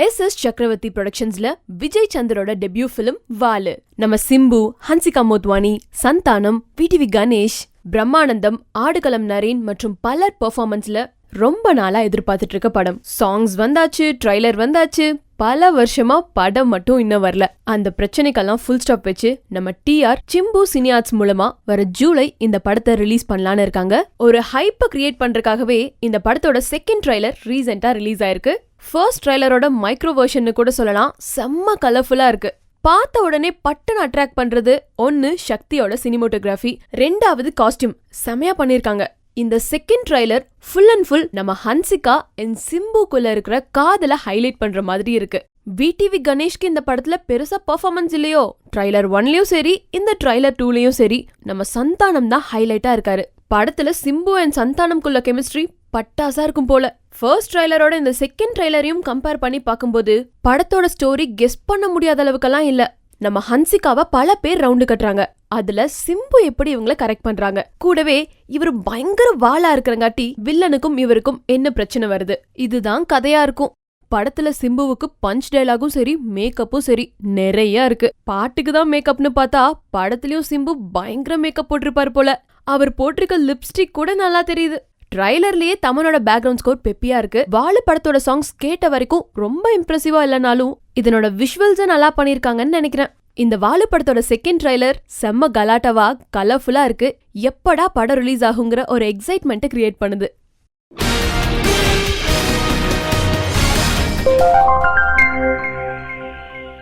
S சக்கரவர்த்தி ப்ரொடக்ஷன்ஸ்ல Vijay சந்திரோட debut film வாலு. நம்ம Simbu, Hansika Motwani, Santhanam, VTV Ganesh, பிரம்மானந்தம், ஆடுகளம் நரேன் மற்றும் பலர் பெர்ஃபார்மன்ஸ்ல ரொம்ப நாளா எதிர்பார்த்துட்டு இருக்க படம். சாங்ஸ் வந்தாச்சு, ட்ரைலர் வந்தாச்சு, பல வருஷமா படம் மட்டும் இன்னும் வரல. அந்த பிரச்சனைக்கெல்லாம் ஃபுல் ஸ்டாப் வச்சு நம்ம டிஆர் சிம்பு சினியார்ட்ஸ் மூலமா வர ஜூலை இந்த படத்தை ரிலீஸ் பண்ணலான்னு இருக்காங்க. ஒரு ஹைப்பை கிரியேட் பண்றதுக்காகவே இந்த படத்தோட செகண்ட் ட்ரைலர் ரீசெண்டா ரிலீஸ் ஆயிருக்கு. ஃபர்ஸ்ட் ட்ரைலரோட மைக்ரோ வெர்ஷன் கூட சொல்லலாம். செம்ம கலர்ஃபுல்லா இருக்கு. பார்த்த உடனே பட்டன் அட்ராக்ட் பண்றது ஒன்னு சக்தியோட சினிமோட்டோகிராஃபி, ரெண்டாவது காஸ்டியூம் செமையா பண்ணிருக்காங்க. இந்த second trailer full and full நம்ம ஹன்சிகா அண்ட் சிம்புக்குள்ள இருக்கிற காதல ஹைலைட் பண்ற மாதிரி இருக்கு. விடிவி கணேஷ்க்கு இந்த படத்துல பெருசா பெர்ஃபார்மன்ஸ் இல்லையோ. ட்ரைலர் 1லயும் சரி, இந்த ட்ரைலர் 2லயும் சரி, நம்ம சந்தானம் தான் ஹைலைட்டா இருக்காரு. படத்துல சிம்பு அண்ட் சந்தானம்குள்ள கெமிஸ்ட்ரி பட்டாசா இருக்கும் போல. ஃபர்ஸ்ட் ட்ரைலரோட இந்த செகண்ட் ட்ரைலரையும் கம்பேர் பண்ணி பார்க்கும்போது படத்தோட ஸ்டோரி கெஸ் பண்ண முடியாத அளவுக்கெல்லாம் இல்ல. நம்ம ஹன்சிகாவை பல பேர் ரவுண்டு கட்டுறாங்க. அதுல சிம்பு எப்படி இவங்களை கரெக்ட் பண்றாங்க. கூடவே இவரு பயங்கர வாளா இருக்கிறங்காட்டி வில்லனுக்கும் இவருக்கும் என்ன பிரச்சனை வருது, இதுதான் கதையா இருக்கும். படத்துல சிம்புவுக்கு பஞ்ச் டயலாகும் சரி, மேக்கப்பும் சரி நிறைய இருக்கு. பாட்டுக்கு தான் மேக்கப்னு பார்த்தா படத்துலயும் சிம்பு பயங்கர மேக்கப் போட்டிருப்பாரு போல. அவர் போட்டிருக்க லிப்ஸ்டிக் கூட நல்லா தெரியுது. ட்ரைலர்லயே தமனோட பேக்ரவுண்ட் ஸ்கோர் பெப்பியா இருக்கு. வாலு படத்தோட சாங்ஸ் கேட்ட வரைக்கும் ரொம்ப இம்ப்ரெசிவா இல்லனாலும் இதனோட விஷுவல்ஸ நல்லா பண்ணிருக்காங்கன்னு நினைக்கிறேன். இந்த வாலு படத்தோட செகண்ட் ட்ரைலர் செம்ம கலாட்டவா கலர்ஃபுல்லா இருக்கு. எப்படா படம் ரிலீஸ் ஆகுங்கிற ஒரு எக்ஸைட்மெண்ட்டை கிரியேட் பண்ணுது.